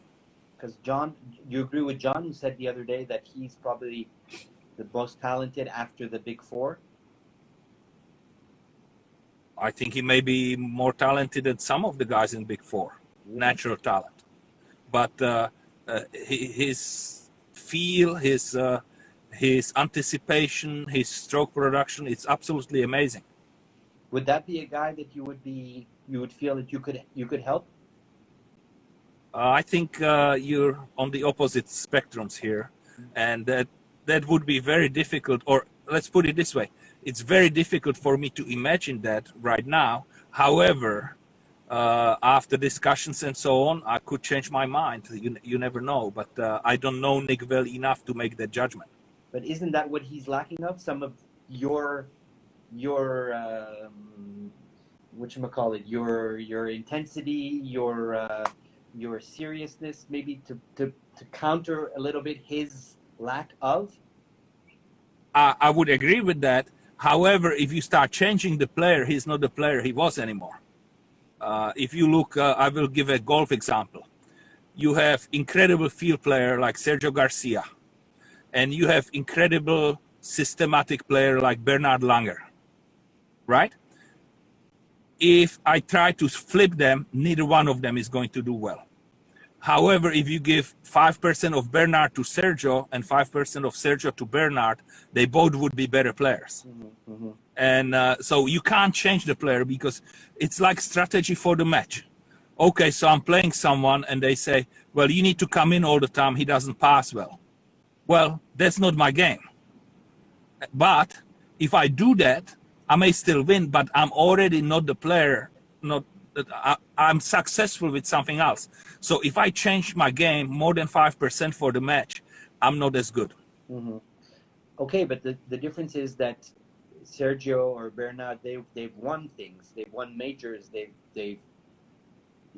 Because John, you agree with John, who said the other day that he's probably the most talented after the Big Four? I think he may be more talented than some of the guys in Big Four, natural talent. But his feel, his anticipation, his stroke production, it's absolutely amazing. Would that be a guy that you would feel that you could help? I think you're on the opposite spectrums here, and that would be very difficult. Or let's put it this way. It's very difficult for me to imagine that right now. However, after discussions and so on, I could change my mind. You never know, but I don't know Nick well enough to make that judgment. But isn't that what he's lacking of? Some of your whatchamacallit, your intensity, your seriousness, maybe to counter a little bit his lack of? I would agree with that. However, if you start changing the player, he's not the player he was anymore. If you look, I will give a golf example. You have incredible field player like Sergio Garcia, and you have incredible systematic player like Bernard Langer, right? If I try to flip them, neither one of them is going to do well. However, if you give 5% of Bernard to Sergio and 5% of Sergio to Bernard, they both would be better players. And so you can't change the player because it's like strategy for the match. Okay, so I'm playing someone and they say, well, you need to come in all the time. He doesn't pass well. Well, that's not my game. But if I do that, I may still win, but I'm already not the player. I'm successful with something else. So if I change my game more than 5% for the match, I'm not as good. Okay, but the difference is that Sergio or Bernard, they've won things. They've won majors. They've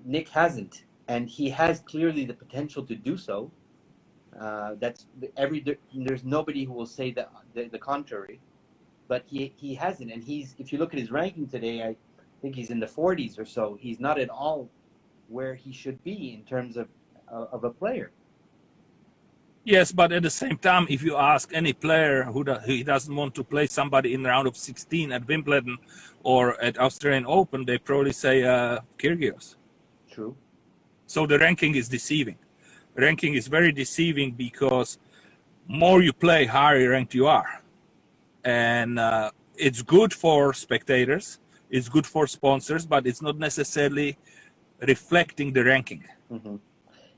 Nick hasn't, and he has clearly the potential to do so. There's nobody who will say the contrary, but he hasn't, and if you look at his ranking today, I think he's in the 40s or so. He's not at all where he should be in terms of a player. Yes, but at the same time, if you ask any player who doesn't want to play somebody in the round of 16 at Wimbledon or at Australian Open, they probably say Kyrgios. True. So the ranking is deceiving. Ranking is very deceiving because more you play, higher ranked you are. And it's good for spectators, it's good for sponsors, but it's not necessarily reflecting the ranking.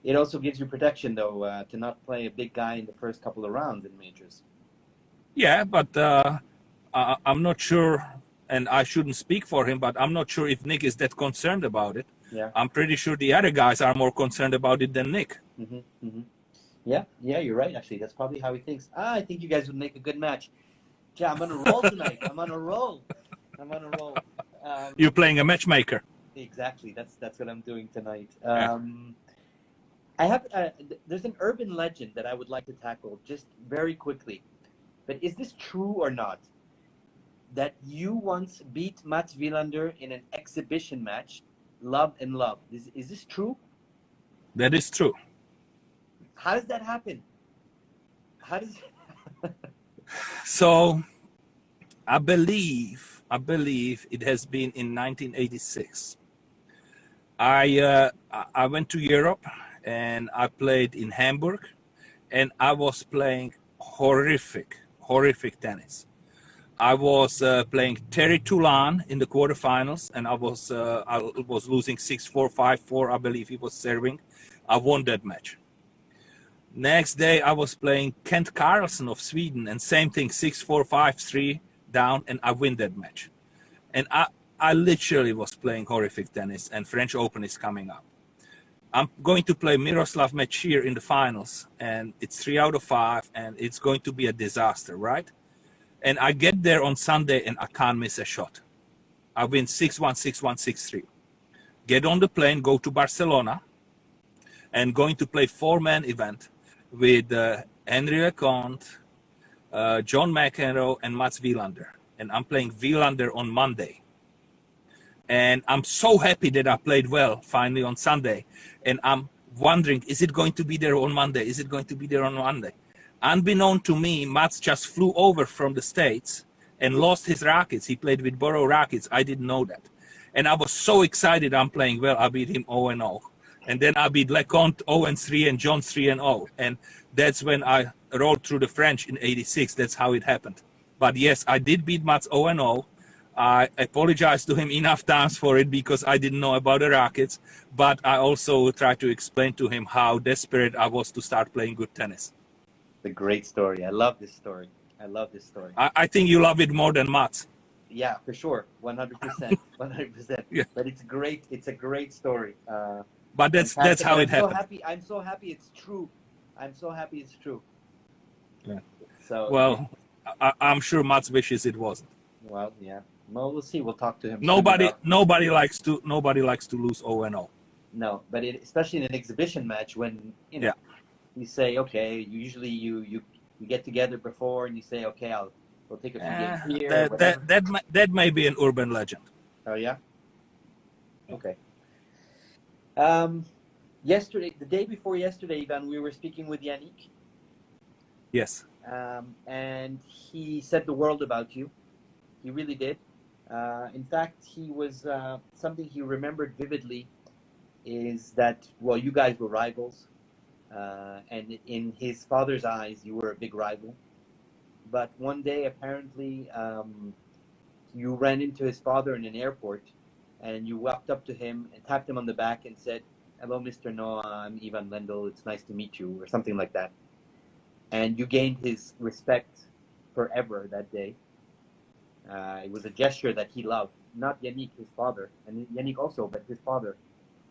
It also gives you protection, though, to not play a big guy in the first couple of rounds in majors. Yeah, but I'm not sure, and I shouldn't speak for him, but I'm not sure if Nick is that concerned about it. Yeah. I'm pretty sure the other guys are more concerned about it than Nick. Yeah, you're right, actually. That's probably how he thinks. I think you guys would make a good match. Yeah, I'm on a roll tonight. I'm on a roll. You're playing a matchmaker. Exactly. That's what I'm doing tonight. Yeah. There's an urban legend that I would like to tackle just very quickly. But is this true or not? That you once beat Mats Wilander in an exhibition match, love and love. Is this true? That is true. How does that happen? So I believe it has been in 1986. I went to Europe and I played in Hamburg, and I was playing horrific tennis. I was playing Terry Toulon in the quarterfinals, and I was losing 6-4, 5-4. I believe he was serving. I won that match. Next day, I was playing Kent Carlson of Sweden, and same thing, 6-4, 5-3 down, and I win that match. And I literally was playing horrific tennis, and French Open is coming up. I'm going to play Miroslav Mečír in the finals, and it's 3 out of 5, and it's going to be a disaster, right? And I get there on Sunday, and I can't miss a shot. I win 6-1, 6-1, 6-3. Get on the plane, go to Barcelona, and going to play 4-man event with Henry Leconte, John McEnroe, and Mats Wilander. And I'm playing Wilander on Monday. And I'm so happy that I played well finally on Sunday. And I'm wondering, is it going to be there on Monday? Is it going to be there on Monday? Unbeknown to me, Mats just flew over from the States and lost his rackets. He played with borrowed rackets. I didn't know that. And I was so excited I'm playing well. I beat him 0-0. And then I beat Leconte 0-3 and John 3-0. And that's when I rolled through the French in 86. That's how it happened. But yes, I did beat Mats 0-0. I apologized to him enough times for it because I didn't know about the rackets. But I also tried to explain to him how desperate I was to start playing good tennis. A great story. I love this story. I think you love it more than Mats. Yeah, for sure. 100%. 100%. Yeah. But it's a great story. But that's how it happened. I'm so happy it's true. Yeah. So well, I'm sure Mats wishes it wasn't. Well, yeah. Well, we'll see. We'll talk to him. Nobody likes to lose 0-0. No, but especially in an exhibition match when you say, okay, usually you get together before and you say, okay, we'll take a few games here. That may be an urban legend. Oh yeah. Okay. Yesterday, the day before yesterday, Ivan, we were speaking with Yannick. Yes. And he said the world about you. He really did. In fact, he was something he remembered vividly is that, well, you guys were rivals, and in his father's eyes, you were a big rival. But one day, apparently, you ran into his father in an airport, and you walked up to him and tapped him on the back and said, "Hello, Mr. Noah, I'm Ivan Lendl. It's nice to meet you," or something like that. And you gained his respect forever that day. It was a gesture that he loved, not Yannick, his father, and Yannick also, but his father.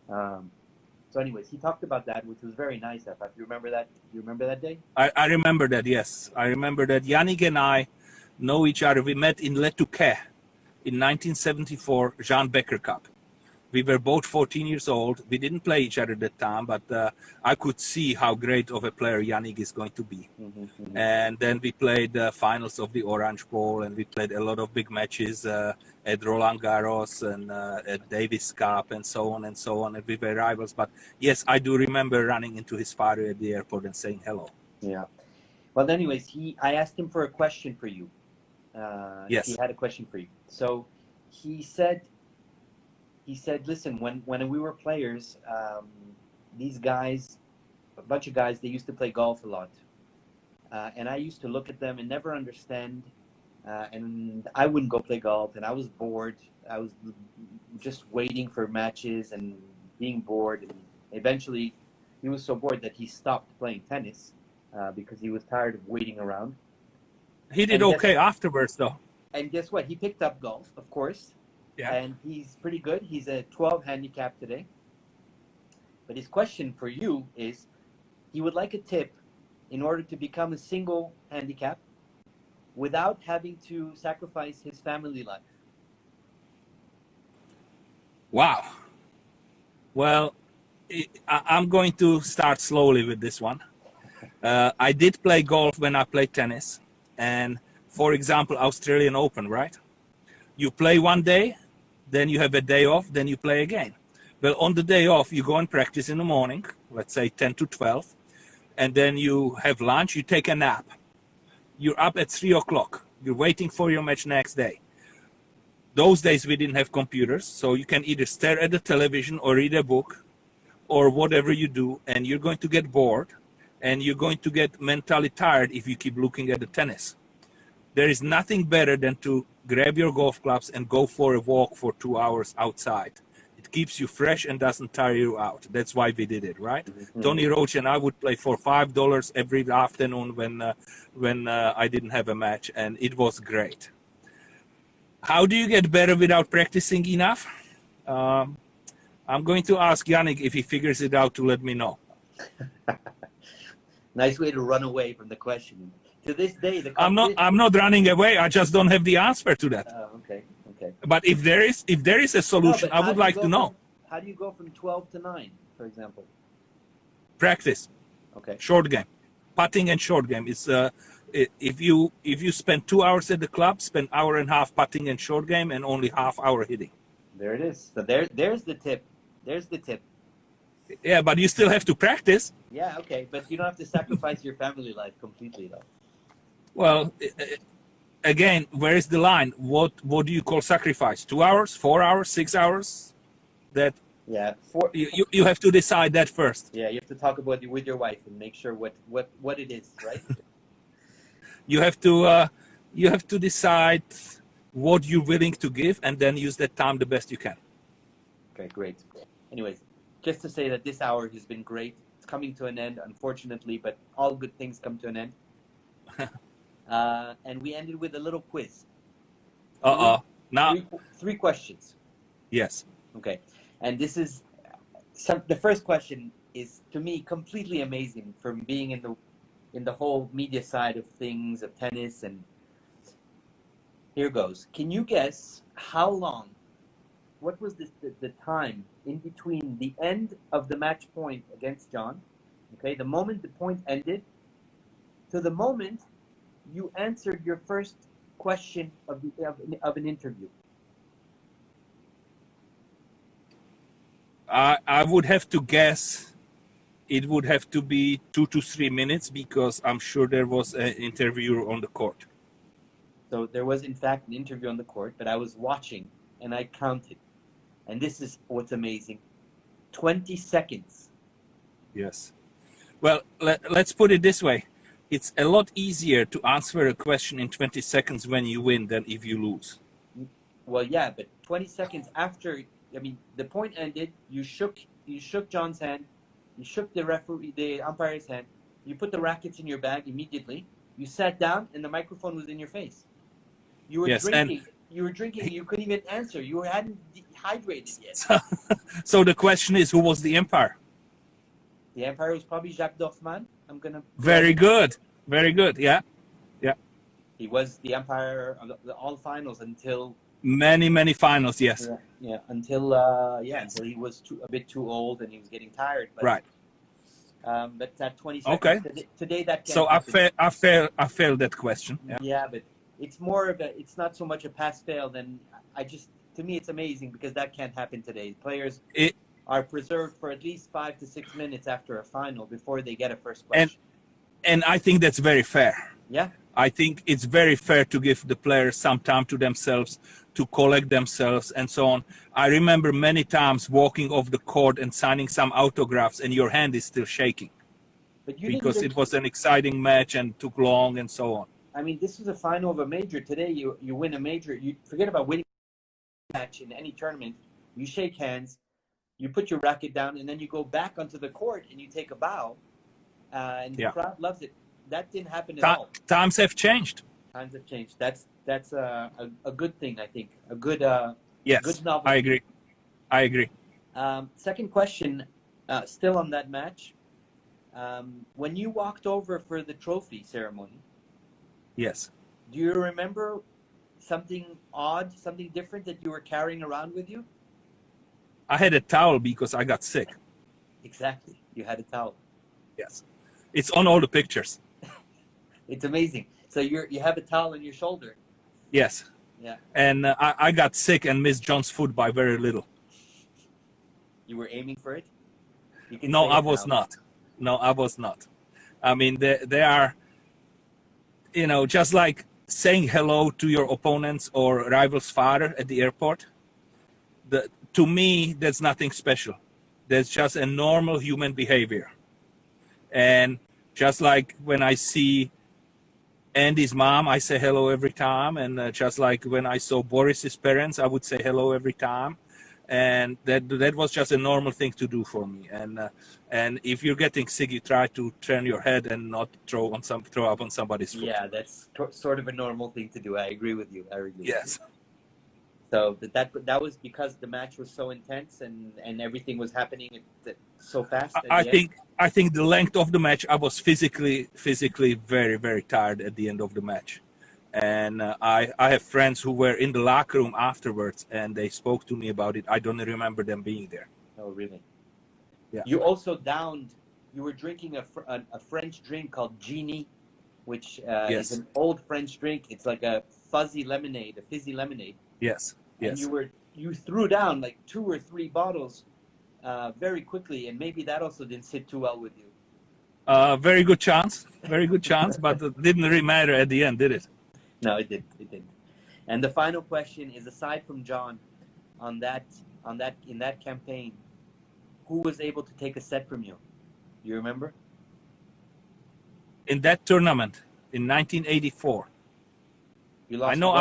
So, anyways, he talked about that, which was very nice. I thought, you remember that? You remember that day? I remember that, yes. I remember that Yannick and I know each other. We met in Le Touquet in 1974 Jean Becker Cup. We were both 14 years old. We didn't play each other at that time, but I could see how great of a player Yannick is going to be. And then we played the finals of the Orange Bowl, and we played a lot of big matches at Roland Garros and at Davis Cup and so on and so on. And we were rivals. But yes, I do remember running into his father at the airport and saying hello. Yeah. Well, anyways, I asked him for a question for you. Yes. He had a question for you. So he said, listen, when we were players, these guys, a bunch of guys, they used to play golf a lot. And I used to look at them and never understand. And I wouldn't go play golf, and I was bored. I was just waiting for matches and being bored. And eventually, he was so bored that he stopped playing tennis because he was tired of waiting around. He did okay afterwards, though. And guess what? He picked up golf, of course. Yeah. And he's pretty good. He's a 12 handicap today. But his question for you is, he would like a tip in order to become a single handicap without having to sacrifice his family life. Wow. Well, I'm going to start slowly with this one. I did play golf when I played tennis. And for example, Australian Open, right? You play one day, then you have a day off, then you play again. Well, on the day off, you go and practice in the morning, let's say 10 to 12, and then you have lunch, you take a nap. You're up at 3 o'clock. You're waiting for your match next day. Those days we didn't have computers, so you can either stare at the television or read a book or whatever you do, and you're going to get bored, and you're going to get mentally tired if you keep looking at the tennis. There is nothing better than to grab your golf clubs and go for a walk for 2 hours outside. It keeps you fresh and doesn't tire you out. That's why we did it, right? Mm-hmm. Tony Roach and I would play for $5 every afternoon when I didn't have a match, and it was great. How do you get better without practicing enough? I'm going to ask Yannick if he figures it out to let me know. Nice way to run away from the question. To this day, I'm not running away. I just don't have the answer to that. Oh, okay. But if there is a solution, I would like to know. How do you go from 12 to 9, for example? Practice. Okay. Short game, putting and short game. It's if you spend 2 hours at the club, spend hour and a half putting and short game, and only half hour hitting. There it is. So there's the tip. There's the tip. Yeah, but you still have to practice. Yeah, okay, but you don't have to sacrifice your family life completely, though. Well, again, where is the line? What do you call sacrifice? 2 hours, 4 hours, 6 hours? That you have to decide that first. Yeah, you have to talk about it with your wife and make sure what it is, right? You have to decide what you're willing to give, and then use that time the best you can. Okay, great. Anyways, just to say that this hour has been great. It's coming to an end, unfortunately, but all good things come to an end. And we ended with a little quiz. Now three questions. Yes. Okay, and this is the first question is, to me, completely amazing from being in the whole media side of things, of tennis, and here goes. Can you guess how long? What was the time in between the end of the match point against John, okay, the moment the point ended, to the moment you answered your first question of an interview? I would have to guess it would have to be 2 to 3 minutes, because I'm sure there was an interviewer on the court. So there was, in fact, an interview on the court, but I was watching and I counted. And this is what's amazing. 20 seconds. Yes. Well, let's put it this way. It's a lot easier to answer a question in 20 seconds when you win than if you lose. Well, yeah, but 20 seconds after, I mean, the point ended. You shook John's hand. You shook the umpire's hand. You put the rackets in your bag immediately. You sat down, and the microphone was in your face. You were Yes, drinking. You couldn't even answer. You hadn't dehydrated yet. so the question is, who was the umpire? The umpire was probably Jacques Dorfman. I'm gonna. Very good. Very good. Yeah. Yeah. He was the umpire of all finals until many finals. Yes. until he was a bit too old and he was getting tired. But, right. But that 20 seconds today that can't so happen. I failed that question. Yeah, but it's more of it's not so much a pass fail than to me it's amazing because that can't happen today. Players are preserved for at least 5 to 6 minutes after a final before they get a first question. And I think that's very fair. Yeah. I think it's very fair to give the players some time to themselves, to collect themselves and so on. I remember many times walking off the court and signing some autographs and your hand is still shaking. But because it was an exciting match and took long and so on. I mean, this is a final of a major. Today you win a major. You forget about winning a match in any tournament. You shake hands, you put your racket down, and then you go back onto the court and you take a bow. And the crowd loves it. That didn't happen at all. Times have changed. Times have changed. That's a good thing, I think. A good good novelty. I agree. Second question, still on that match. When you walked over for the trophy ceremony, yes. Do you remember something odd, something different that you were carrying around with you? I had a towel because I got sick. Exactly. You had a towel. Yes. It's on all the pictures. It's amazing. So you have a towel on your shoulder. Yes. Yeah. And I got sick and missed John's foot by very little. You were aiming for it? No, I was not. No, I was not. I mean, they are, just like saying hello to your opponent's or rival's father at the airport. To me, that's nothing special. That's just a normal human behavior. And just like when I see Andy's mom, I say hello every time. And just like when I saw Boris's parents, I would say hello every time. And that was just a normal thing to do for me. And if you're getting sick, you try to turn your head and not throw up on somebody's foot. Yeah, that's sort of a normal thing to do. I agree with you. Yes. So that was because the match was so intense and everything was happening so fast. I think the length of the match, I was physically very, very tired at the end of the match. And I have friends who were in the locker room afterwards, and they spoke to me about it. I don't remember them being there. Oh, really? Yeah. You also you were drinking a French drink called Genie, which is an old French drink. It's like a fizzy lemonade. Yes. And you threw down like 2 or 3 bottles very quickly, and maybe that also didn't sit too well with you. Very good chance, but it didn't really matter at the end, did it? No, it didn't. And the final question is: aside from John, in that campaign, who was able to take a set from you? You remember? In that tournament in 1984, you lost. I know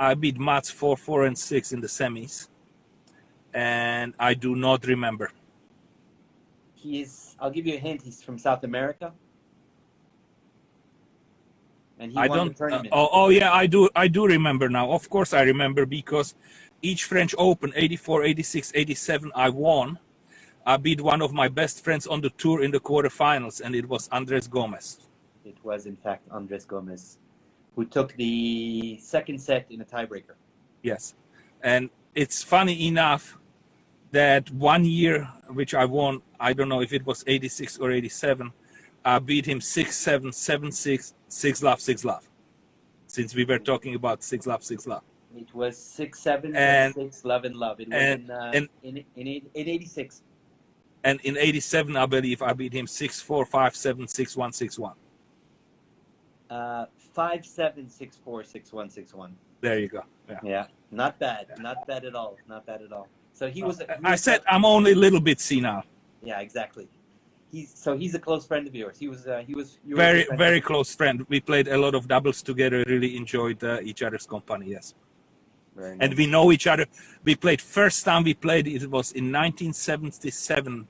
I beat Mats 4-4 and 6 in the semis, and I do not remember. I'll give you a hint. He's from South America. And he won the tournament. Yeah, I do remember now. Of course I remember, because each French Open, 84, 86, 87, I won. I beat one of my best friends on the tour in the quarterfinals, and it was Andres Gomez. It was, in fact, Andres Gomez, who took the second set in a tiebreaker. Yes. And it's funny enough that one year, which I won, I don't know if it was 86 or 87, I beat him 6-7, 7-6, 6-love, 6-love. Since we were talking about 6-love, 6-love. It was 6-7, 7-6, love and love. It was in 86. And in 87, I believe I beat him 6-4, 5-7, 6-1, 6-1. 5-7, 6-4, 6-1, 6-1. There you go. Yeah. Not bad. Not bad at all. Not bad at all. So he was. I said I'm only a little bit senile. Yeah, exactly. He's a close friend of yours. He was. You were a Very, good friend. very close friend. We played a lot of doubles together. Really enjoyed each other's company. Yes. Very nice. And we know each other. We played first time we played. It was in 1977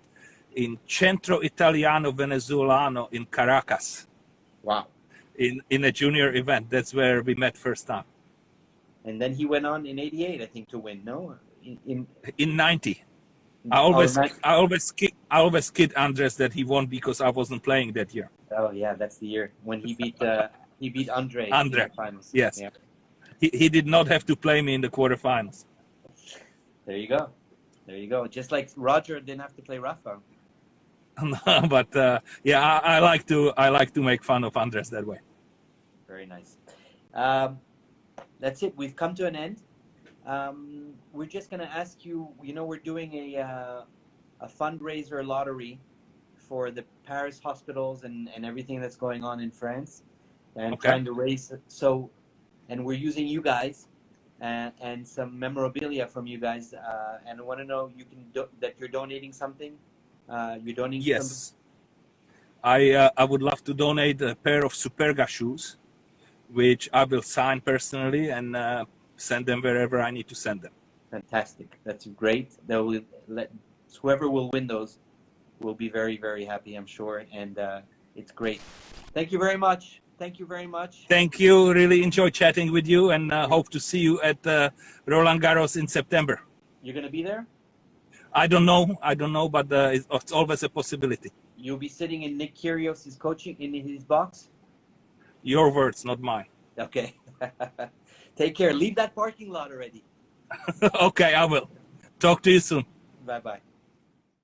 in Centro Italiano Venezuelano in Caracas. Wow. In a junior event. That's where we met first time. And then he went on in '88, I think, to win. No, In 90. I always kid Andres that he won because I wasn't playing that year. Oh yeah, that's the year when he beat Andre in Andre, the finals. yes. Yeah. He did not have to play me in the quarterfinals. There you go. There you go. Just like Roger didn't have to play Rafa. But yeah, I like to make fun of Andres that way. Very nice. That's it. We've come to an end. We're just going to ask you. You know, we're doing a fundraiser lottery for the Paris hospitals and everything that's going on in France, and Okay. trying to raise. So, and we're using you guys and some memorabilia from you guys. And I want to know that you're donating something. You're donating. Yes. I would love to donate a pair of Superga shoes, which I will sign personally and send them wherever I need to send them. Fantastic. That's great. That will whoever will win those will be very, very happy, I'm sure. And it's great. Thank you very much. Thank you very much. Thank you. Really enjoy chatting with you, and hope to see you at Roland Garros in September. You're going to be there? I don't know, but it's always a possibility. You'll be sitting in Nick Kyrgios's coaching in his box? Your words, not mine. Okay. Take care. Leave that parking lot already. Okay, I will. Talk to you soon. Bye-bye.